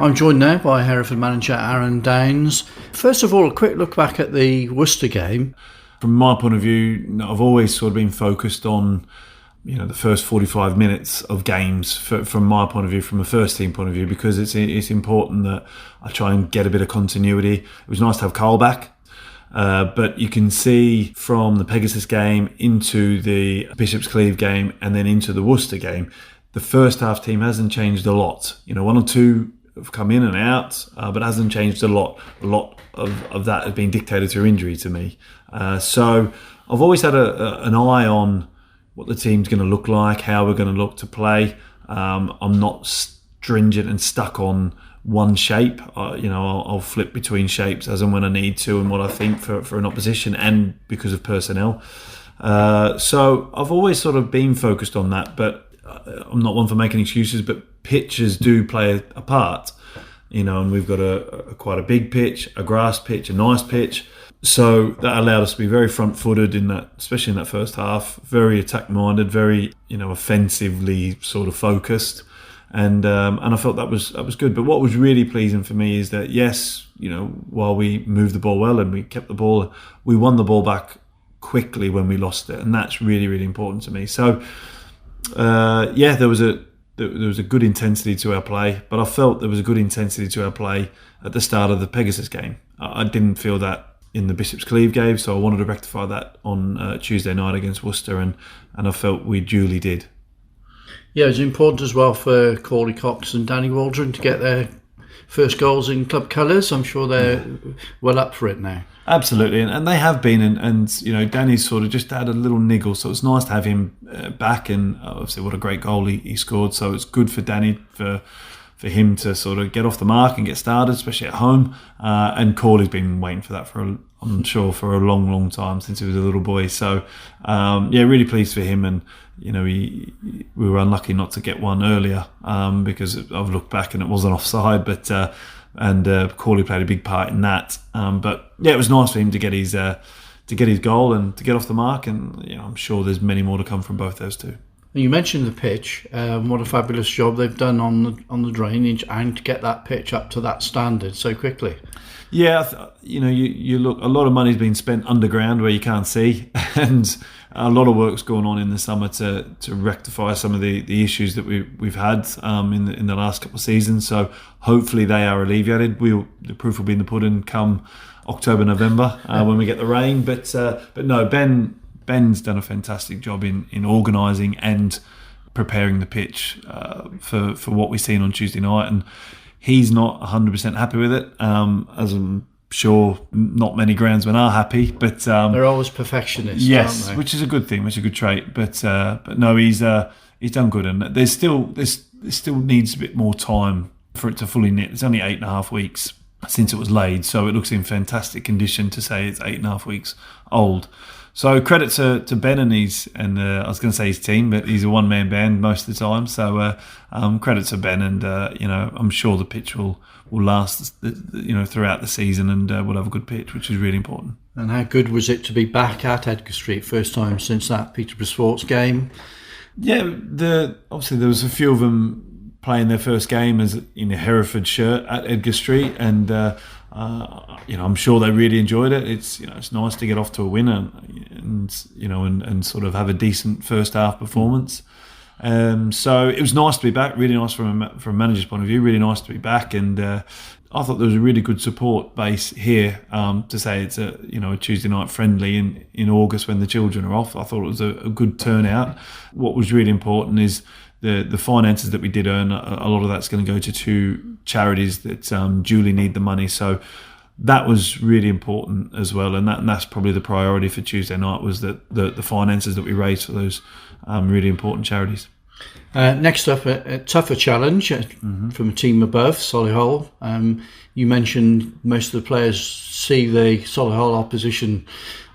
I'm joined now by Hereford manager Aaron Downs. First of all, a quick look back at the Worcester game. From my point of view, I've always sort of been focused on the first 45 minutes of games from my point of view, from a first team point of view, because it's important that I try and get a bit of continuity. It was nice to have Cawley back. But you can see from the Pegasus game into the Bishop's Cleeve game and then into the Worcester game, the first half team hasn't changed a lot. One or two have come in and out, but hasn't changed a lot. A lot of that has been dictated through injury to me. So I've always had an eye on what the team's going to look like, how we're going to look to play. I'm not stringent and stuck on one shape. I'll flip between shapes as and when I need to, and what I think for an opposition, and because of personnel. So I've always sort of been focused on that, but I'm not one for making excuses, but pitches do play a part, and we've got quite a big pitch, a grass pitch, a nice pitch. So that allowed us to be very front-footed in that, especially in that first half, very attack-minded, very, offensively sort of focused. And I felt that was good. But what was really pleasing for me is that, yes, while we moved the ball well and we kept the ball, we won the ball back quickly when we lost it. And that's really, really important to me. So, there was a good intensity to our play, but I felt there was a good intensity to our play at the start of the Pegasus game. I didn't feel that in the Bishop's Cleeve game, so I wanted to rectify that on Tuesday night against Worcester, and I felt we duly did. Yeah, it's important as well for Cawley Cox and Danny Waldron to get their first goals in club colours. I'm sure they're well up for it now. Absolutely, and they have been, and Danny's sort of just had a little niggle, so it's nice to have him back, and obviously what a great goal he scored, so it's good for Danny, for him to sort of get off the mark and get started, especially at home. And Cawley's been waiting for that I'm sure for a long, long time, since he was a little boy. So, really pleased for him. And, we were unlucky not to get one earlier because I've looked back and it wasn't offside. But Cawley played a big part in that. But it was nice for him to get his goal and to get off the mark. And I'm sure there's many more to come from both those two. You mentioned the pitch. What a fabulous job they've done on the drainage and to get that pitch up to that standard so quickly. Yeah, you look. A lot of money's been spent underground where you can't see, and a lot of work's going on in the summer to rectify some of the issues that we've had in the last couple of seasons. So hopefully they are alleviated. The proof will be in the pudding come October, November when we get the rain. But no, Ben's done a fantastic job in organising and preparing the pitch for what we've seen on Tuesday night, and he's not 100% happy with it, as I'm sure not many groundsmen are happy. But they're always perfectionists, yes, aren't they? which is a good thing, which is a good trait. But no, he's done good, and there still needs a bit more time for it to fully knit. It's only 8.5 weeks since it was laid, so it looks in fantastic condition to say it's 8.5 weeks old. So credit to Ben and I was going to say his team, but he's a one-man band most of the time. So credit to Ben, and I'm sure the pitch will last throughout the season, and we'll have a good pitch, which is really important. And how good was it to be back at Edgar Street, first time since that Peterborough Sports game? Yeah, obviously there was a few of them playing their first game as in a Hereford shirt at Edgar Street, and I'm sure they really enjoyed it. It's nice to get off to a win and sort of have a decent first half performance. So it was nice to be back. Really nice from a manager's point of view. Really nice to be back, and I thought there was a really good support base here. To say it's a Tuesday night friendly in August when the children are off, I thought it was a good turnout. What was really important is the finances that we did earn. A lot of that's going to go to two charities that duly need the money. So that was really important as well, and that's probably the priority for Tuesday night, was that the finances that we raised for those really important charities. Next up, a tougher challenge from a team above, Solihull. You mentioned most of the players see the Solihull opposition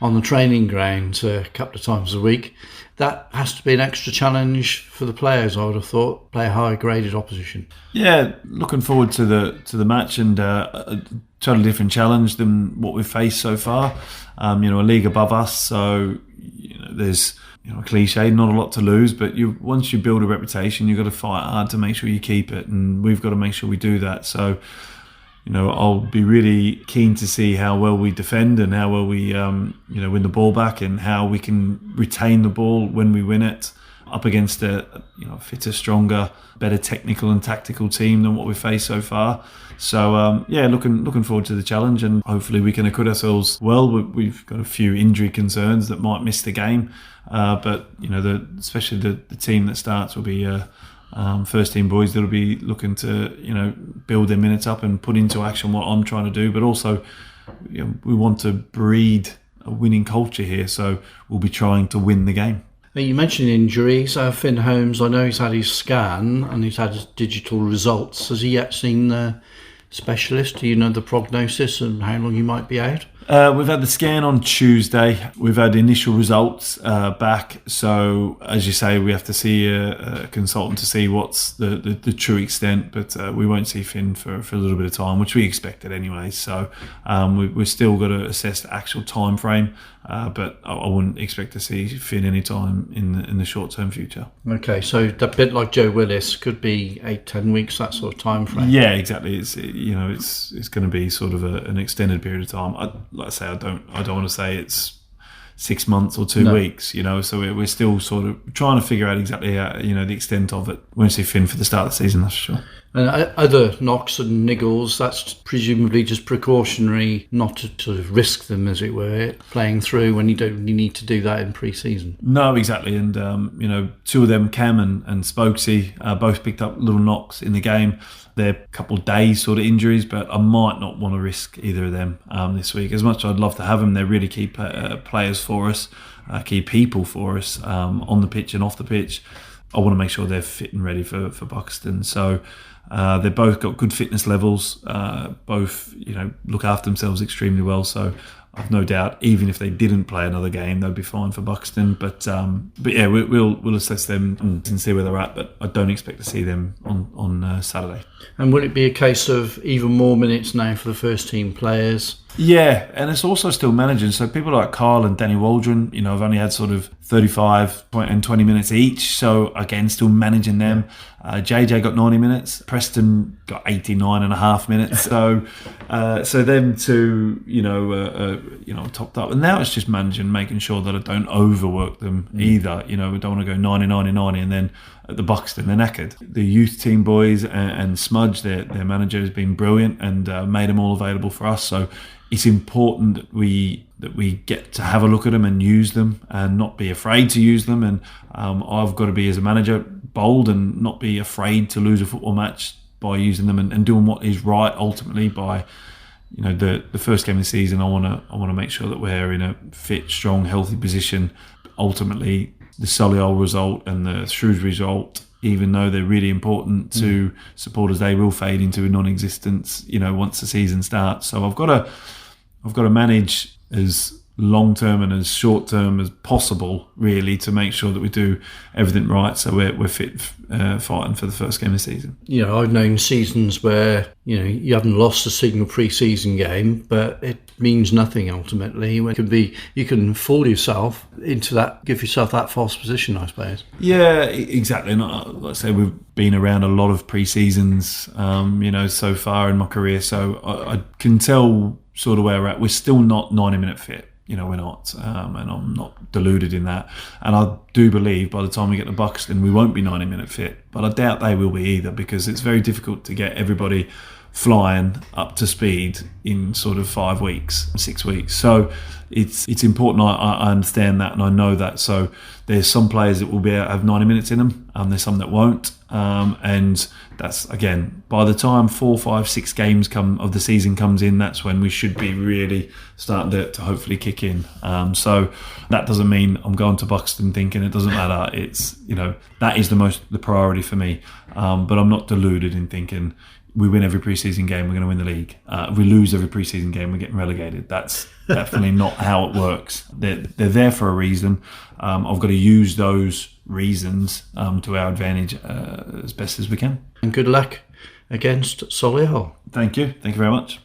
on the training ground a couple of times a week. That has to be an extra challenge for the players, I would have thought, play a high graded opposition. Yeah, looking forward to the match, and a totally different challenge than what we've faced so far. A league above us, so there's a cliche, not a lot to lose, but once you build a reputation, you've got to fight hard to make sure you keep it, and we've got to make sure we do that. So, I'll be really keen to see how well we defend and how well we, win the ball back, and how we can retain the ball when we win it up against a fitter, stronger, better technical and tactical team than what we've faced so far. So looking forward to the challenge, and hopefully we can acquit ourselves well. We've got a few injury concerns that might miss the game, but especially the team that starts will be first team boys that'll be looking to build their minutes up and put into action what I'm trying to do. But also we want to breed a winning culture here, so we'll be trying to win the game. You mentioned injuries. Finn Holmes, I know he's had his scan and he's had his digital results. Has he yet seen the specialist? Do you know the prognosis and how long he might be out? We've had the scan on Tuesday. We've had initial results back. So, as you say, we have to see a consultant to see what's the true extent. But we won't see Finn for a little bit of time, which we expected anyway. So, we've still got to assess the actual time frame. But I wouldn't expect to see Finn anytime in the short-term future. Okay, so a bit like Joe Willis, could be 8-10 weeks, that sort of time frame. Yeah, exactly. It's going to be sort of an extended period of time. Like I say, I don't want to say it's 6 months or 2 weeks. So we're still sort of trying to figure out exactly how, the extent of it. We won't see Finn for the start of the season, that's for sure. And other knocks and niggles, that's presumably just precautionary, not to sort of risk them, as it were, playing through when you don't really need to do that in pre-season. No, exactly. And, two of them, Cam and Spokesy, both picked up little knocks in the game. They're a couple of days sort of injuries, but I might not want to risk either of them this week. As much as I'd love to have them, they're really key players for us, key people for us on the pitch and off the pitch. I want to make sure they're fit and ready for Buxton. So they've both got good fitness levels, both look after themselves extremely well. So I've no doubt, even if they didn't play another game, they'd be fine for Buxton. But yeah, we'll assess them and see where they're at. But I don't expect to see them on Saturday. And will it be a case of even more minutes now for the first team players? Yeah, and it's also still managing. So people like Carl and Danny Waldron, have only had sort of 35 and 20 minutes each. So again, still managing them. JJ got 90 minutes. Preston got 89 and a half minutes. So them two, topped up. And now it's just managing, making sure that I don't overwork them either. We don't want to go 90, 90, 90 and then at the Buxton, they're knackered. The youth team boys and Smudge, their manager, has been brilliant and made them all available for us. So it's important that we get to have a look at them and use them and not be afraid to use them. And I've got to be, as a manager, bold and not be afraid to lose a football match by using them and doing what is right ultimately by the first game of the season. I want to make sure that we're in a fit, strong, healthy position. Ultimately, the Solihull result and the Shrewsbury result, even though they're really important to supporters, they will fade into non-existence, once the season starts. So I've got to manage as long-term and as short-term as possible, really, to make sure that we do everything right, so we're fit, fighting for the first game of the season. I've known seasons where you haven't lost a single pre-season game, but it means nothing ultimately. It can be, you can fool yourself into that, give yourself that false position, I suppose. Yeah, exactly. And like I say, we've been around a lot of pre-seasons, so far in my career, so I can tell sort of where we're at. We're still not 90-minute fit. We're not, and I'm not deluded in that. And I do believe by the time we get to Buxton, we won't be 90-minute fit. But I doubt they will be either, because it's very difficult to get everybody flying up to speed in sort of 5 weeks, 6 weeks. So it's important. I understand that and I know that. So there's some players that will be able to have 90 minutes in them, and there's some that won't. And that's, again, by the time 4, 5, 6 games of the season comes in, that's when we should be really starting to hopefully kick in. So that doesn't mean I'm going to Buxton thinking it doesn't matter. It's, that is the priority for me. But I'm not deluded in thinking we win every pre-season game, we're going to win the league. If we lose every pre-season game, we're getting relegated. That's definitely not how it works. They're there for a reason. I've got to use those reasons to our advantage as best as we can. And good luck against Solihull. Thank you. Thank you very much.